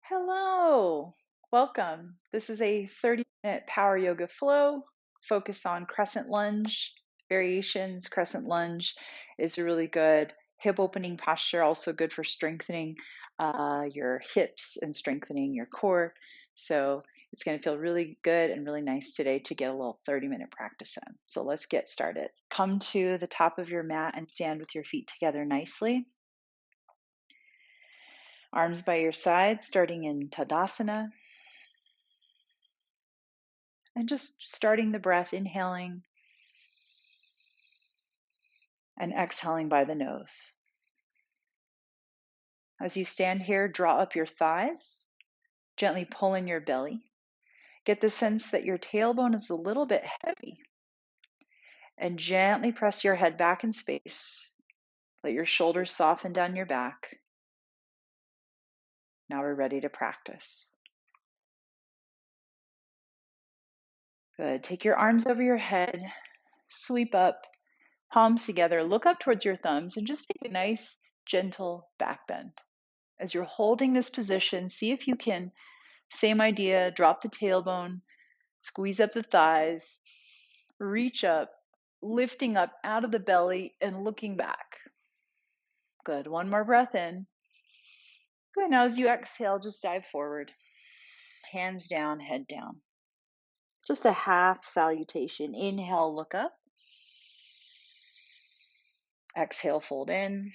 Hello, welcome. This is a 30-minute power yoga flow focused on crescent lunge variations. Crescent lunge is a really good hip opening posture, also good for strengthening your hips and strengthening your core. So it's going to feel really good and really nice today to get a little 30-minute practice in. So let's get started. Come to the top of your mat and stand with your feet together nicely. Arms by your side, starting in Tadasana. And just starting the breath, inhaling and exhaling by the nose. As you stand here, draw up your thighs, gently pull in your belly. Get the sense that your tailbone is a little bit heavy. And gently press your head back in space. Let your shoulders soften down your back. Now we're ready to practice. Good. Take your arms over your head, sweep up, palms together, look up towards your thumbs, and just take a nice, gentle back bend. As you're holding this position, see if you can, same idea, drop the tailbone, squeeze up the thighs, reach up, lifting up out of the belly and looking back. Good. One more breath in. Good. Now as you exhale, just dive forward. Hands down, head down. Just a half salutation. Inhale, look up. Exhale, fold in.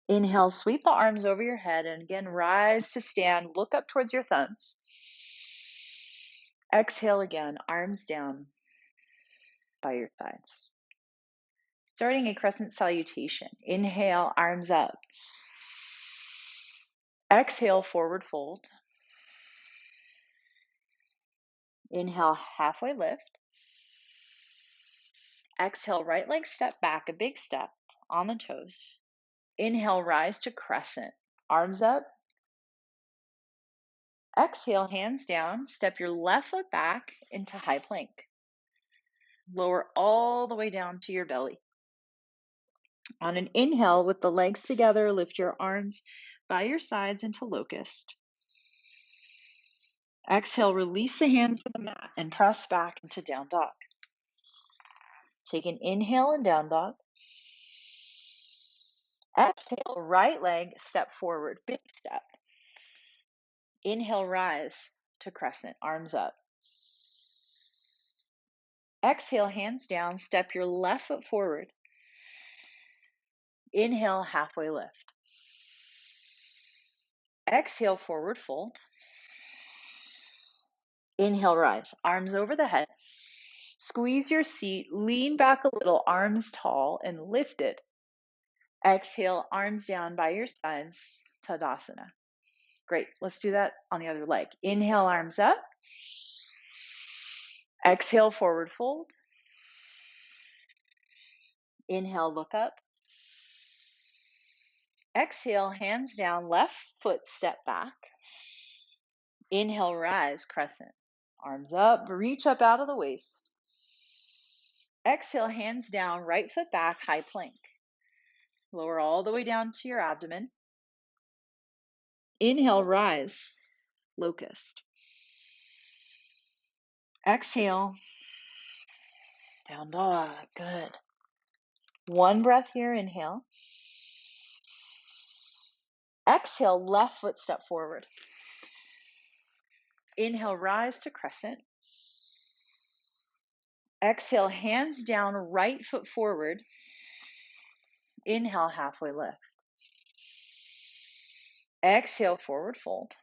Inhale, sweep the arms over your head, and again, rise to stand. Look up towards your thumbs. Exhale again, arms down by your sides. Starting a crescent salutation. Inhale, arms up. Exhale, forward fold. Inhale, halfway lift. Exhale, right leg step back, a big step on the toes. Inhale, rise to crescent. Arms up. Exhale, hands down. Step your left foot back into high plank. Lower all the way down to your belly. On an inhale, with the legs together, lift your arms by your sides into locust. Exhale, release the hands to the mat and press back into down dog. Take an inhale in down dog. Exhale, right leg, step forward, big step. Inhale, rise to crescent, arms up. Exhale, hands down, step your left foot forward. Inhale, halfway lift. Exhale, forward fold. Inhale, rise, arms over the head. Squeeze your seat, lean back a little, arms tall, and lift it. Exhale, arms down by your sides, Tadasana. Great, let's do that on the other leg. Inhale, arms up. Exhale, forward fold. Inhale, look up. Exhale, hands down, left foot step back. Inhale, rise, crescent. Arms up, reach up out of the waist. Exhale, hands down, right foot back, high plank. Lower all the way down to your abdomen. Inhale, rise, locust. Exhale, down dog, good. One breath here, inhale. Exhale, left foot step forward. Inhale, rise to crescent. Exhale, hands down, right foot forward. Inhale, halfway lift. Exhale, forward fold.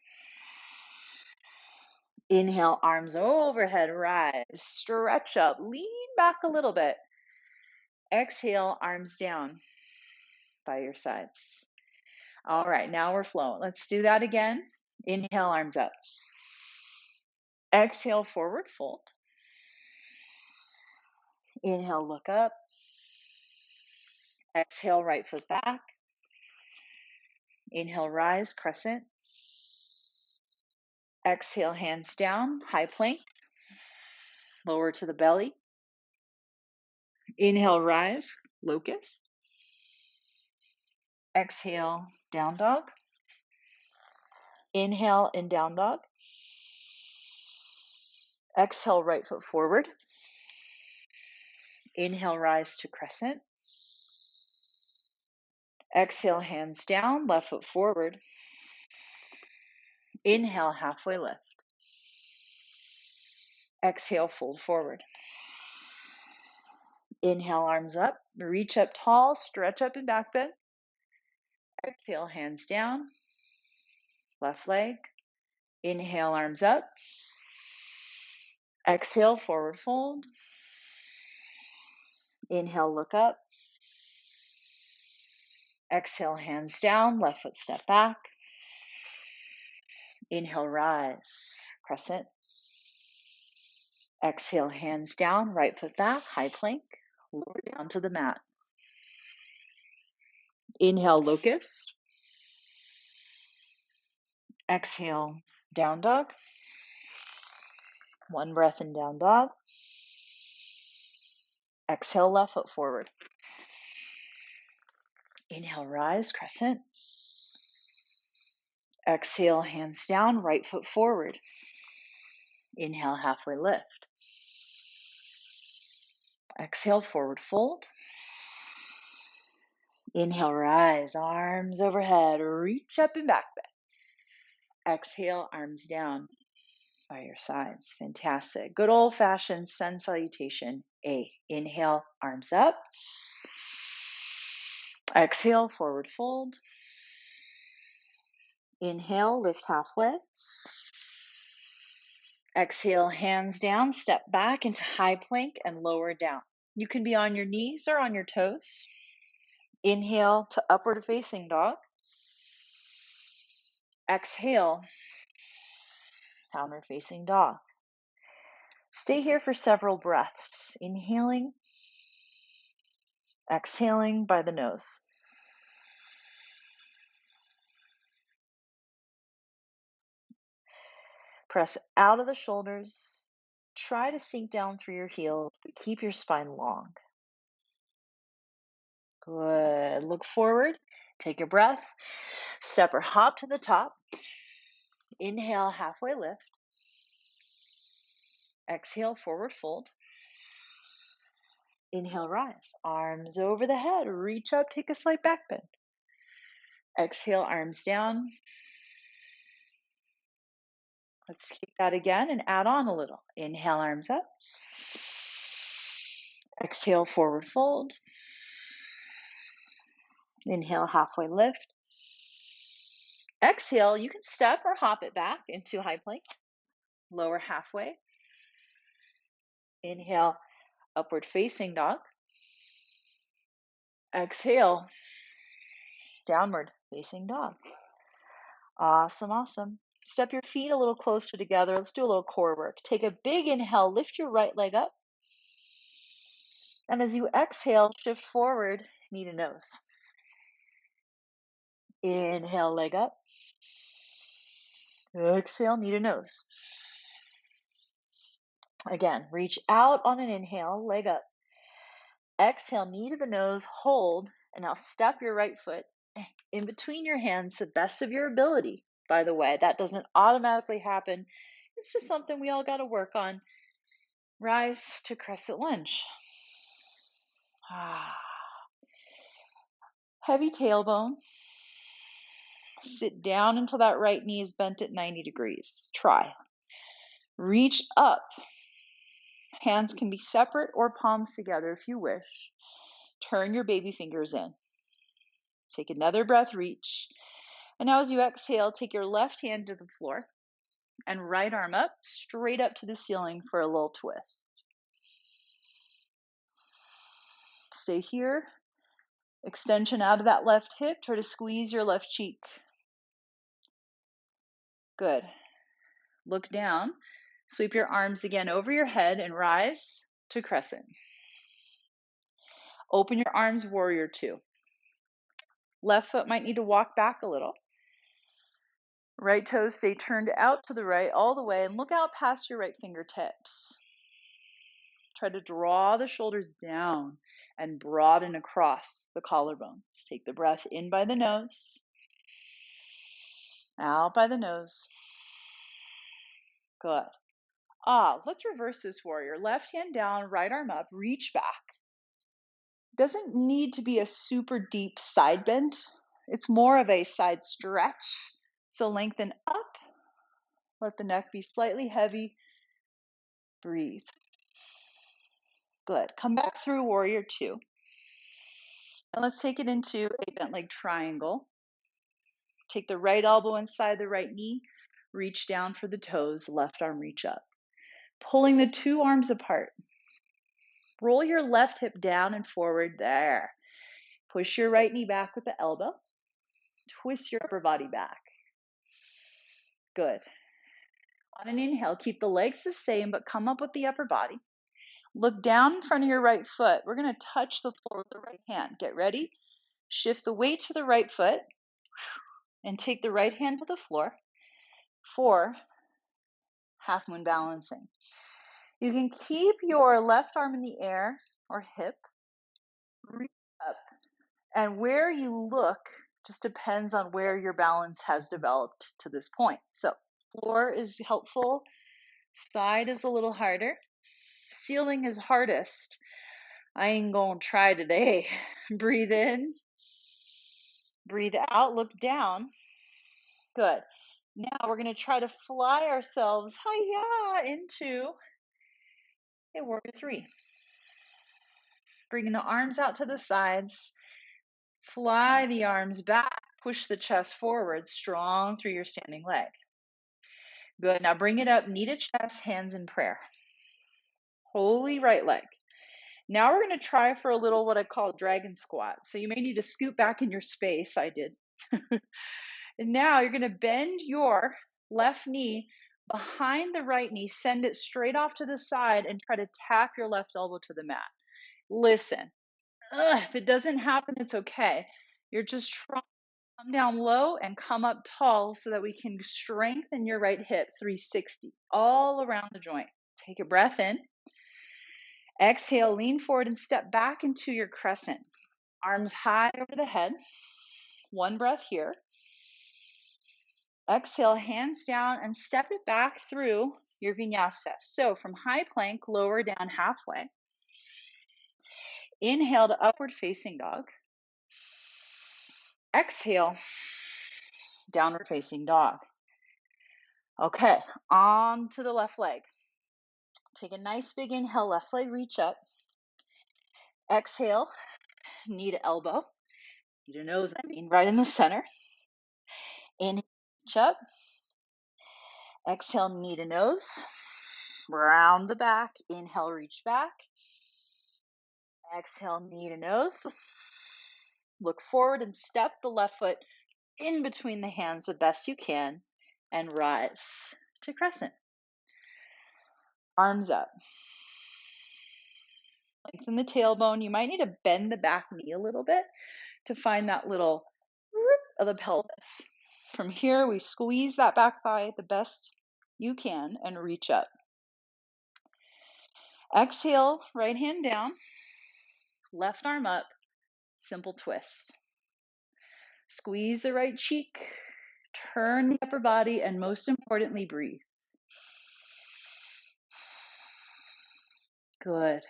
Inhale, arms overhead, rise, stretch up, lean back a little bit. Exhale, arms down by your sides. All right, now we're flowing. Let's do that again. Inhale, arms up. Exhale, forward fold. Inhale, look up. Exhale, right foot back. Inhale, rise, crescent. Exhale, hands down, high plank. Lower to the belly. Inhale, rise, locust. Exhale, down dog. Inhale in down dog. Exhale, right foot forward. Inhale, rise to crescent. Exhale, hands down, left foot forward. Inhale, halfway lift. Exhale, fold forward. Inhale, arms up, reach up tall, stretch up and back bend. Exhale, hands down, left leg. Inhale, arms up. Exhale, forward fold. Inhale, look up. Exhale, hands down, left foot step back. Inhale, rise, crescent. Exhale, hands down, right foot back, high plank, lower down to the mat. Inhale, locust. Exhale, down dog. One breath in down dog. Exhale, left foot forward. Inhale, rise, crescent. Exhale, hands down, right foot forward. Inhale, halfway lift. Exhale, forward fold. Inhale, rise, arms overhead, reach up and back bend. Exhale, arms down by your sides. Fantastic. Good old-fashioned sun salutation. A. Inhale, arms up. Exhale, forward fold. Inhale, lift halfway. Exhale, hands down, step back into high plank and lower down. You can be on your knees or on your toes. Inhale to upward facing dog. Exhale, downward facing dog. Stay here for several breaths. Inhaling, exhaling by the nose. Press out of the shoulders. Try to sink down through your heels, but keep your spine long. Good. Look forward. Take a breath. Step or hop to the top. Inhale, halfway lift. Exhale, forward fold. Inhale, rise. Arms over the head. Reach up, take a slight back bend. Exhale, arms down. Let's keep that again and add on a little. Inhale, arms up. Exhale, forward fold. Inhale, halfway lift. Exhale, you can step or hop it back into high plank. Lower halfway. Inhale, upward facing dog. Exhale, downward facing dog. Awesome, awesome. Step your feet a little closer together. Let's do a little core work. Take a big inhale, lift your right leg up. And as you exhale, shift forward, knee to nose. Inhale, leg up. Exhale, knee to nose. Again, reach out on an inhale, leg up. Exhale, knee to the nose, hold, and now step your right foot in between your hands the best of your ability. By the way, that doesn't automatically happen. It's just something we all got to work on. Rise to crescent lunge. Heavy tailbone. Sit down until that right knee is bent at 90 degrees. Try. Reach up. Hands can be separate or palms together if you wish. Turn your baby fingers in. Take another breath, reach. And now as you exhale, take your left hand to the floor and right arm up, straight up to the ceiling for a little twist. Stay here. Extension out of that left hip. Try to squeeze your left cheek. Good. Look down. Sweep your arms again over your head and rise to crescent. Open your arms, warrior two. Left foot might need to walk back a little. Right toes stay turned out to the right all the way and look out past your right fingertips. Try to draw the shoulders down and broaden across the collarbones. Take the breath in by the nose. Out by the nose. Good. Let's reverse this, warrior. Left hand down, right arm up, reach back. Doesn't need to be a super deep side bend. It's more of a side stretch. So lengthen up. Let the neck be slightly heavy. Breathe. Good. Come back through warrior two. And let's take it into a bent leg triangle. Take the right elbow inside the right knee. Reach down for the toes. Left arm reach up. Pulling the two arms apart. Roll your left hip down and forward there. Push your right knee back with the elbow. Twist your upper body back. Good. On an inhale, keep the legs the same, but come up with the upper body. Look down in front of your right foot. We're going to touch the floor with the right hand. Get ready. Shift the weight to the right foot and take the right hand to the floor for half moon balancing. You can keep your left arm in the air or hip, reach up, and where you look just depends on where your balance has developed to this point. So floor is helpful, side is a little harder, ceiling is hardest. I ain't gonna try today. Breathe in, breathe out, look down. Good. Now we're gonna try to fly ourselves into a warrior three. Bringing the arms out to the sides, fly the arms back, push the chest forward, strong through your standing leg. Good, now bring it up, knee to chest, hands in prayer. Holy right leg. Now we're gonna try for a little what I call dragon squat. So you may need to scoot back in your space, I did. And now you're gonna bend your left knee behind the right knee, send it straight off to the side and try to tap your left elbow to the mat. Listen, if it doesn't happen, it's okay. You're just trying to come down low and come up tall so that we can strengthen your right hip 360 all around the joint. Take a breath in. Exhale, lean forward and step back into your crescent. Arms high over the head. One breath here. Exhale, hands down and step it back through your vinyasa. So from high plank, lower down halfway. Inhale to upward facing dog. Exhale, downward facing dog. Okay, on to the left leg. Take a nice big inhale, left leg reach up. Exhale, knee to elbow. Knee to nose, right in the center. Inhale, reach up. Exhale, knee to nose. Round the back. Inhale, reach back. Exhale, knee to nose. Look forward and step the left foot in between the hands the best you can and rise to crescent. Arms up. Lengthen the tailbone. You might need to bend the back knee a little bit to find that little rip of the pelvis. From here, we squeeze that back thigh the best you can and reach up. Exhale, right hand down, left arm up, simple twist. Squeeze the right cheek, turn the upper body, and most importantly, breathe. Good.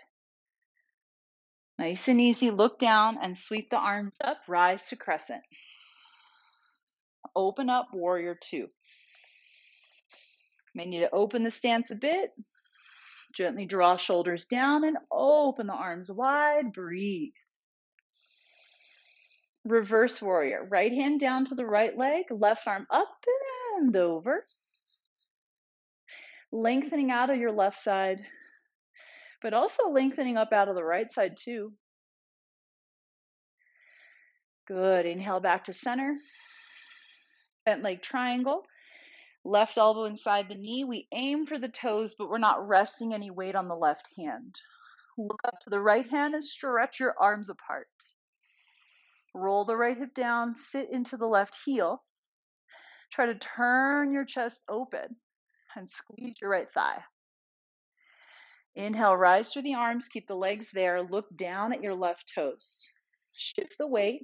Nice and easy. Look down and sweep the arms up. Rise to crescent. Open up, warrior two. May need to open the stance a bit. Gently draw shoulders down and open the arms wide. Breathe. Reverse warrior. Right hand down to the right leg. Left arm up and over. Lengthening out of your left side, but also lengthening up out of the right side too. Good. Inhale back to center. Bent leg triangle. Left elbow inside the knee. We aim for the toes, but we're not resting any weight on the left hand. Look up to the right hand and stretch your arms apart. Roll the right hip down, sit into the left heel. Try to turn your chest open and squeeze your right thigh. Inhale, rise through the arms, keep the legs there. Look down at your left toes. Shift the weight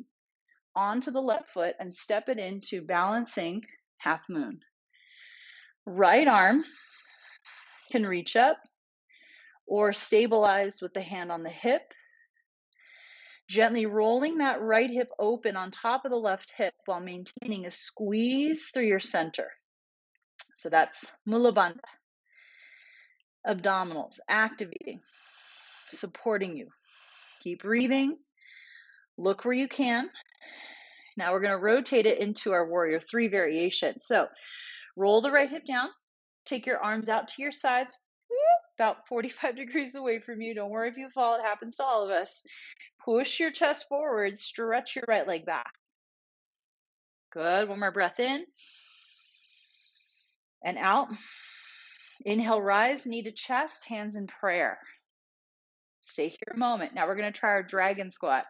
onto the left foot and step it into balancing half moon. Right arm can reach up or stabilized with the hand on the hip. Gently rolling that right hip open on top of the left hip while maintaining a squeeze through your center. So that's Mula Bandha. Abdominals activating, supporting you. Keep breathing. Look where you can. Now we're going to rotate it into our warrior 3 variation. So roll the right hip down. Take your arms out to your sides, about 45 degrees away from you. Don't worry if you fall. It happens to all of us. Push your chest forward. Stretch your right leg back. Good. One more breath in and out. Inhale, rise, knee to chest, hands in prayer. Stay here a moment. Now we're going to try our dragon squat.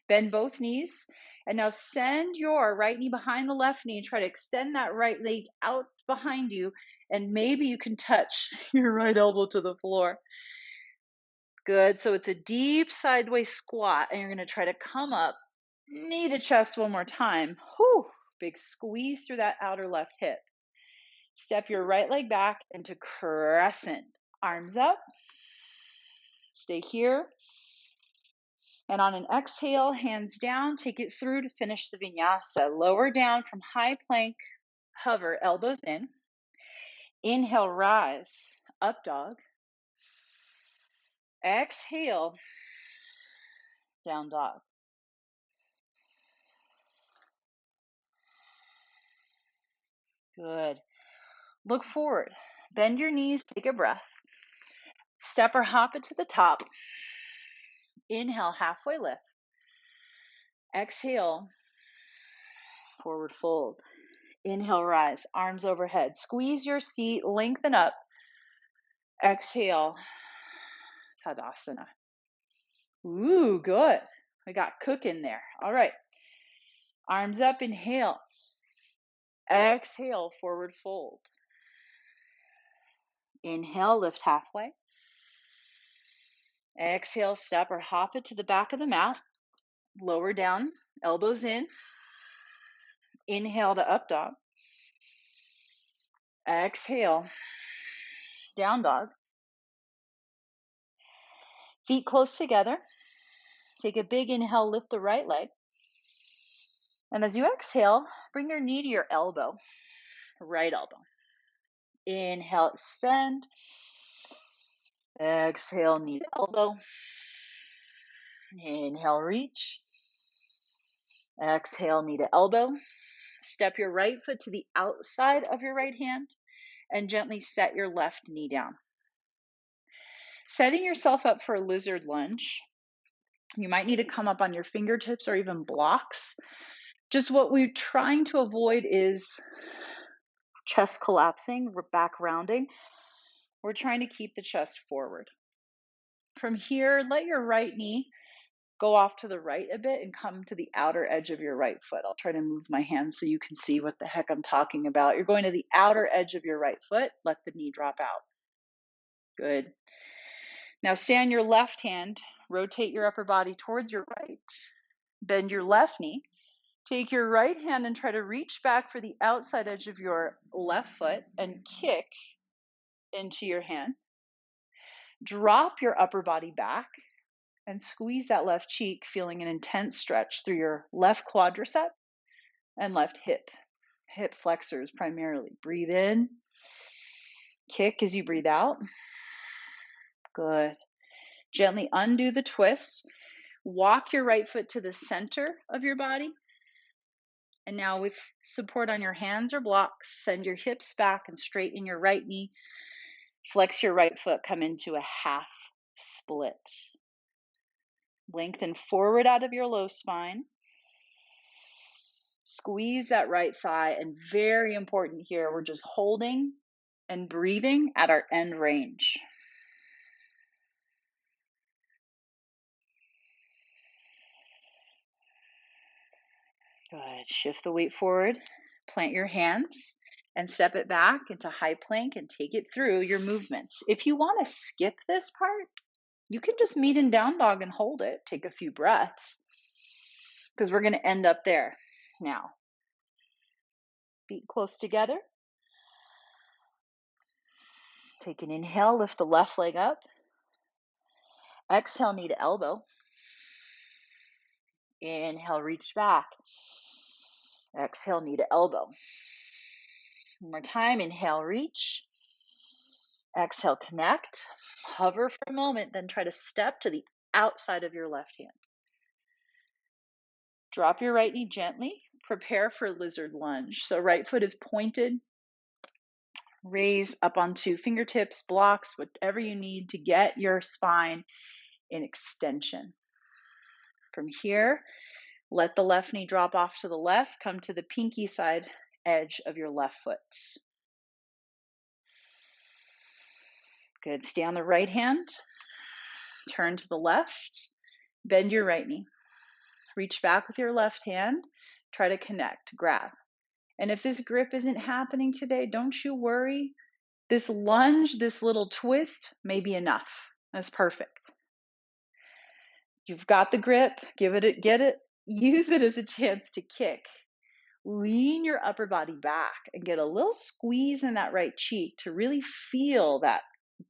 Bend both knees. And now send your right knee behind the left knee and try to extend that right leg out behind you. And maybe you can touch your right elbow to the floor. Good. So it's a deep sideways squat. And you're going to try to come up, knee to chest one more time. Whew. Big squeeze through that outer left hip. Step your right leg back into crescent. Arms up. Stay here. And on an exhale, hands down, take it through to finish the vinyasa. Lower down from high plank, hover, elbows in. Inhale, rise, up dog. Exhale, down dog. Good. Look forward. Bend your knees, take a breath. Step or hop it to the top. Inhale, halfway lift. Exhale, forward fold. Inhale, rise, arms overhead. Squeeze your seat, lengthen up. Exhale, Tadasana. Ooh, good. We got cooking there. All right. Arms up, inhale. Exhale, forward fold. Inhale, lift halfway. Exhale, step or hop it to the back of the mat. Lower down, elbows in. Inhale to up dog. Exhale, down dog. Feet close together. Take a big inhale, lift the right leg. And as you exhale, bring your knee to your elbow, right elbow. Inhale, extend. Exhale, knee to elbow. Inhale, reach. Exhale, knee to elbow. Step your right foot to the outside of your right hand and gently set your left knee down. Setting yourself up for a lizard lunge. You might need to come up on your fingertips or even blocks. Just what we're trying to avoid is chest collapsing, back rounding. We're trying to keep the chest forward. From here, let your right knee go off to the right a bit and come to the outer edge of your right foot. I'll try to move my hand so you can see what the heck I'm talking about. You're going to the outer edge of your right foot. Let the knee drop out. Good. Now stay on your left hand. Rotate your upper body towards your right. Bend your left knee. Take your right hand and try to reach back for the outside edge of your left foot and kick into your hand. Drop your upper body back and squeeze that left cheek, feeling an intense stretch through your left quadricep and left hip flexors primarily. Breathe in, kick as you breathe out. Good. Gently undo the twist. Walk your right foot to the center of your body. And now with support on your hands or blocks, send your hips back and straighten your right knee. Flex your right foot, come into a half split. Lengthen forward out of your low spine. Squeeze that right thigh, and very important here, we're just holding and breathing at our end range. Good. Shift the weight forward, plant your hands, and step it back into high plank and take it through your movements. If you want to skip this part, you can just meet in down dog and hold it. Take a few breaths because we're going to end up there now. Feet close together. Take an inhale, lift the left leg up. Exhale, knee to elbow. Inhale, reach back. Exhale, knee to elbow. One more time, inhale, reach. Exhale, connect. Hover for a moment, then try to step to the outside of your left hand. Drop your right knee gently. Prepare for lizard lunge. So right foot is pointed. Raise up onto fingertips, blocks, whatever you need to get your spine in extension. From here, let the left knee drop off to the left. Come to the pinky side edge of your left foot. Good. Stay on the right hand. Turn to the left. Bend your right knee. Reach back with your left hand. Try to connect, grab. And if this grip isn't happening today, don't you worry. This lunge, this little twist may be enough. That's perfect. You've got the grip, get it, use it as a chance to kick. Lean your upper body back and get a little squeeze in that right cheek to really feel that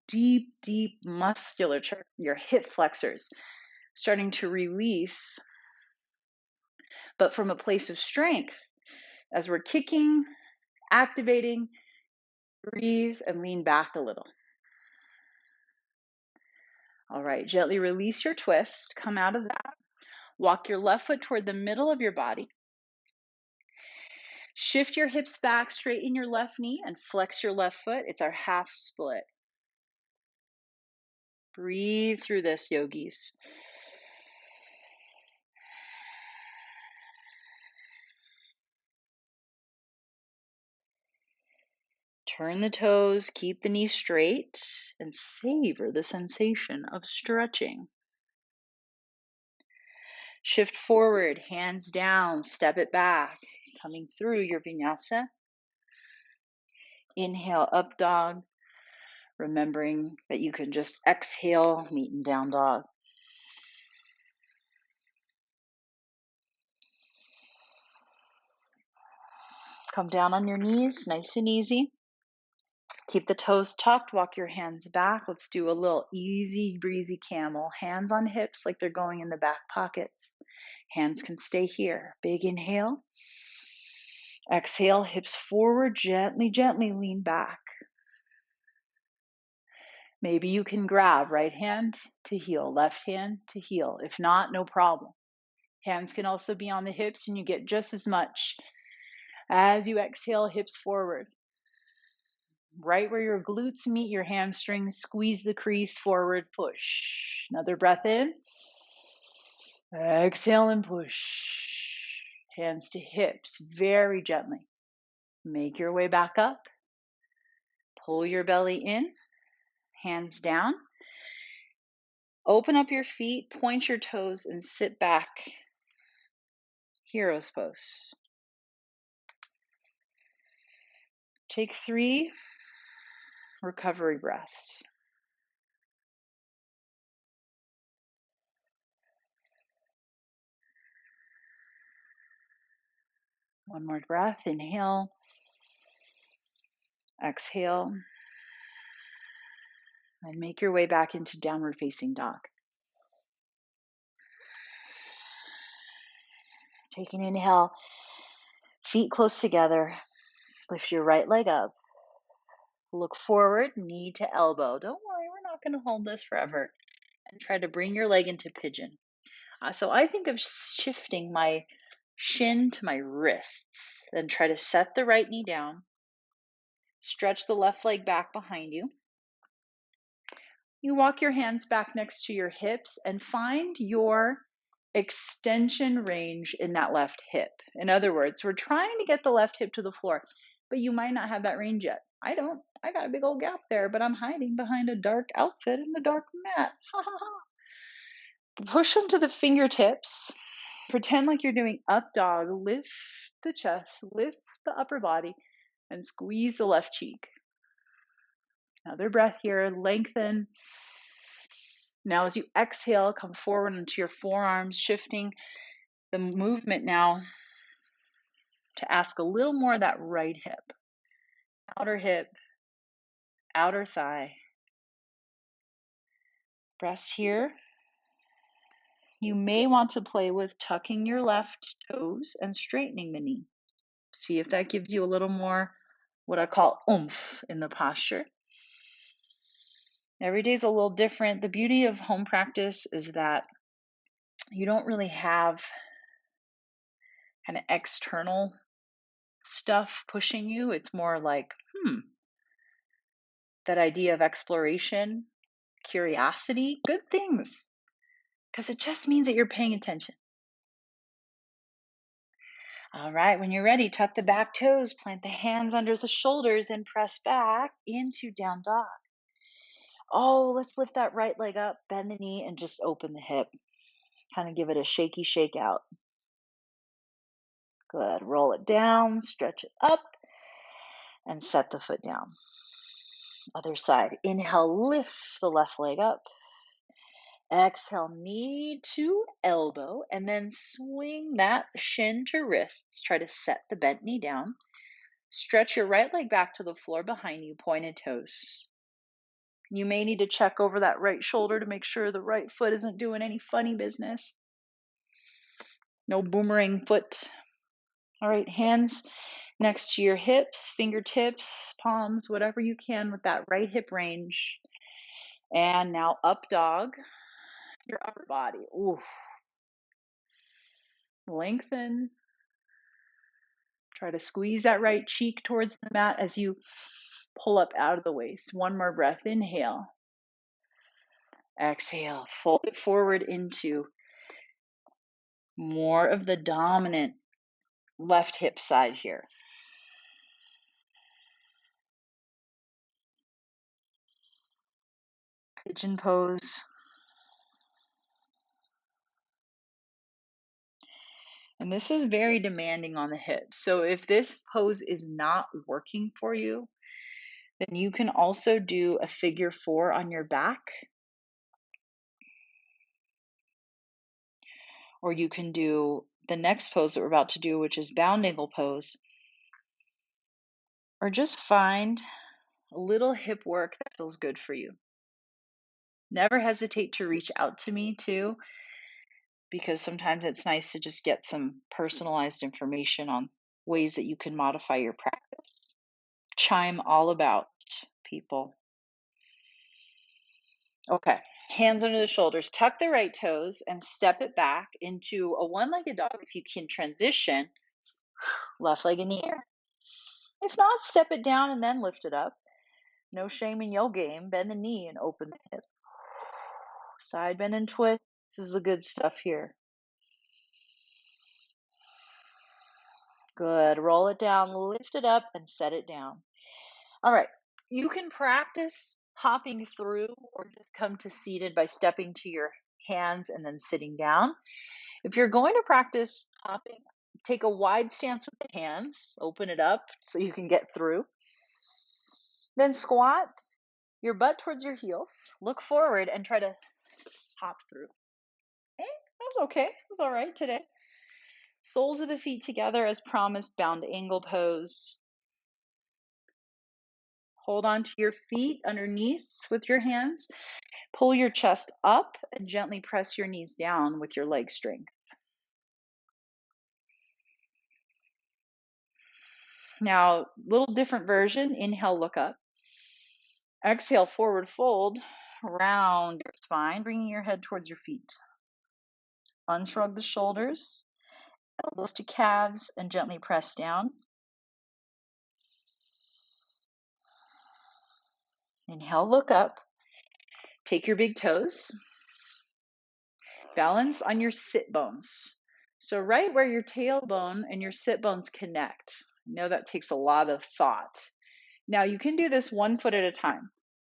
deep, deep musculature, your hip flexors starting to release, but from a place of strength. As we're kicking, activating, breathe and lean back a little. All right, gently release your twist. Come out of that. Walk your left foot toward the middle of your body. Shift your hips back, straighten your left knee, and flex your left foot. It's our half split. Breathe through this, yogis. Turn the toes, keep the knee straight, and savor the sensation of stretching. Shift forward, hands down, step it back, coming through your vinyasa. Inhale, up dog, remembering that you can just exhale, meet in down dog. Come down on your knees, nice and easy. Keep the toes tucked, walk your hands back. Let's do a little easy breezy camel. Hands on hips like they're going in the back pockets. Hands can stay here. Big inhale. Exhale, hips forward, gently, gently lean back. Maybe you can grab right hand to heel, left hand to heel. If not, no problem. Hands can also be on the hips and you get just as much. As you exhale, hips forward. Right where your glutes meet your hamstrings, squeeze the crease, forward, push. Another breath in. Exhale and push. Hands to hips, very gently. Make your way back up. Pull your belly in, hands down. Open up your feet, point your toes, and sit back. Hero's pose. Take 3 recovery breaths. One more breath. Inhale. Exhale. And make your way back into downward facing dog. Take an inhale. Feet close together. Lift your right leg up. Look forward, knee to elbow. Don't worry, we're not going to hold this forever. And try to bring your leg into pigeon. So I think of shifting my shin to my wrists. Then try to set the right knee down. Stretch the left leg back behind you. You walk your hands back next to your hips and find your extension range in that left hip. In other words, we're trying to get the left hip to the floor, but you might not have that range yet. I don't. I got a big old gap there, but I'm hiding behind a dark outfit and a dark mat. Ha ha ha. Push them to the fingertips. Pretend like you're doing up dog. Lift the chest, lift the upper body, and squeeze the left cheek. Another breath here. Lengthen. Now as you exhale, come forward into your forearms, shifting the movement now to ask a little more of that right hip, outer thigh. Rest here. You may want to play with tucking your left toes and straightening the knee. See if that gives you a little more what I call oomph in the posture. Every day is a little different. The beauty of home practice is that you don't really have kind of external stuff pushing you. It's more like, that idea of exploration, curiosity, good things, because it just means that you're paying attention. All right, when you're ready, tuck the back toes, plant the hands under the shoulders, and press back into down dog. Oh, let's lift that right leg up, bend the knee, and just open the hip. Kind of give it a shaky shake out. Good. Roll it down, stretch it up, and set the foot down. Other side. Inhale, lift the left leg up. Exhale, knee to elbow, and then swing that shin to wrists. Try to set the bent knee down. Stretch your right leg back to the floor behind you, pointed toes. You may need to check over that right shoulder to make sure the right foot isn't doing any funny business. No boomerang foot. All right, hands next to your hips, fingertips, palms, whatever you can with that right hip range. And now up dog, your upper body. Ooh. Lengthen. Try to squeeze that right cheek towards the mat as you pull up out of the waist. One more breath. Inhale. Exhale. Fold it forward into more of the dominant left hip side here. Pigeon pose. And this is very demanding on the hips. So if this pose is not working for you, then you can also do a figure 4 on your back. Or you can do the next pose that we're about to do, which is bound ankle pose. Or just find a little hip work that feels good for you. Never hesitate to reach out to me too, because sometimes it's nice to just get some personalized information on ways that you can modify your practice. Chime all about, people. Okay, hands under the shoulders, tuck the right toes and step it back into a one-legged dog if you can transition, left leg in the air. If not, step it down and then lift it up. No shame in your game. Bend the knee and open the hip. Side bend and twist. This is the good stuff here. Good. Roll it down, lift it up, and set it down. All right. You can practice hopping through or just come to seated by stepping to your hands and then sitting down. If you're going to practice hopping, take a wide stance with the hands, open it up so you can get through. Then squat your butt towards your heels, look forward, and try to hop through. That was okay. It was all right today. Soles of the feet together as promised, bound angle pose. Hold on to your feet underneath with your hands. Pull your chest up and gently press your knees down with your leg strength. Now, little different version. Inhale, look up. Exhale, forward fold. Round your spine, bringing your head towards your feet. Unshrug the shoulders, elbows to calves, and gently press down. Inhale, look up. Take your big toes. Balance on your sit bones. So right where your tailbone and your sit bones connect. I know that takes a lot of thought. Now you can do this 1 foot at a time.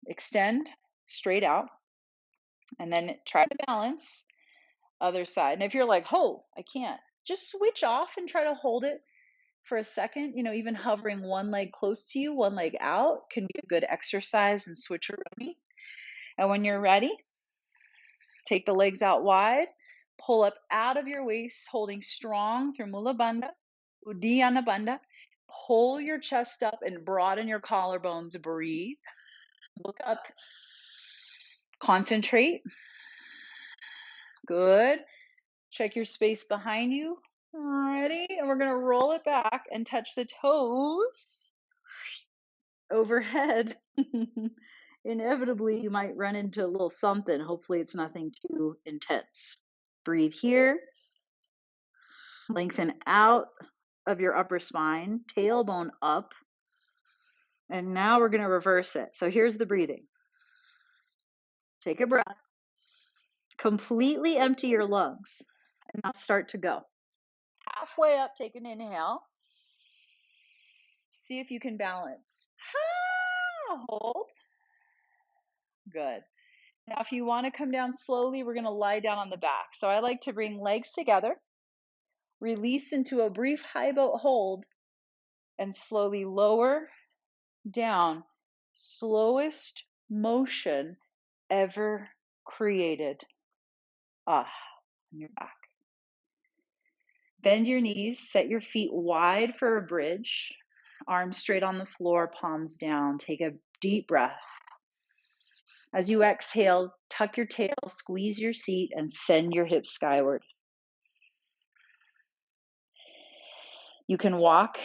Extend straight out and then try to balance other side. And if you're like, oh, I can't, just switch off and try to hold it for a second. Even hovering one leg close to you, one leg out can be a good exercise and switcheroo. And when you're ready, take the legs out wide, pull up out of your waist, holding strong through Mula Bandha. Uddiyana Bandha. Pull your chest up and broaden your collarbones. Breathe. Look up. Concentrate. Good. Check your space behind you. Ready? And we're going to roll it back and touch the toes overhead. Inevitably, you might run into a little something. Hopefully, it's nothing too intense. Breathe here. Lengthen out of your upper spine, tailbone up. And now we're going to reverse it. So here's the breathing. Take a breath. Completely empty your lungs. And now start to go. Halfway up, take an inhale. See if you can balance. Hold. Good. Now, if you want to come down slowly, we're going to lie down on the back. So I like to bring legs together, release into a brief high boat hold, and slowly lower down. Slowest motion ever created. On your back. Bend your knees, set your feet wide for a bridge, arms straight on the floor, palms down. Take a deep breath. As you exhale, tuck your tail, squeeze your seat, and send your hips skyward. You can walk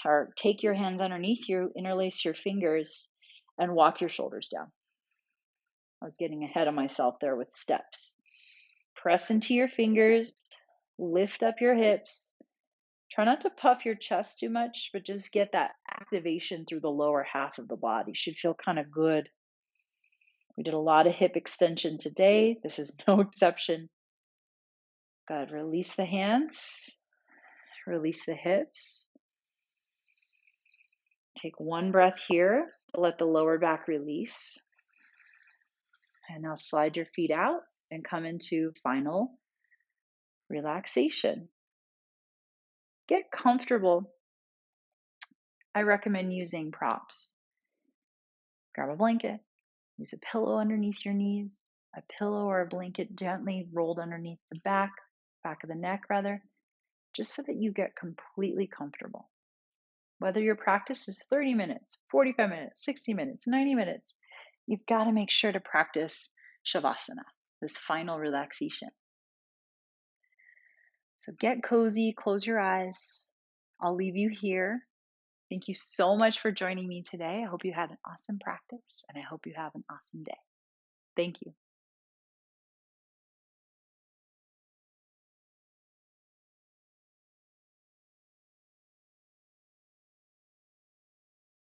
or take your hands underneath you, interlace your fingers, and walk your shoulders down. I was getting ahead of myself there with steps. Press into your fingers, lift up your hips. Try not to puff your chest too much, but just get that activation through the lower half of the body. Should feel kind of good. We did a lot of hip extension today. This is no exception. Good. Release the hands. Release the hips. Take one breath here to let the lower back release. And now slide your feet out and come into final relaxation. Get comfortable. I recommend using props. Grab a blanket. Use a pillow underneath your knees, a pillow or a blanket gently rolled underneath the back of the neck rather, just so that you get completely comfortable. Whether your practice is 30 minutes, 45 minutes, 60 minutes, 90 minutes, you've got to make sure to practice Shavasana, this final relaxation. So get cozy, close your eyes. I'll leave you here. Thank you so much for joining me today. I hope you had an awesome practice and I hope you have an awesome day. Thank you.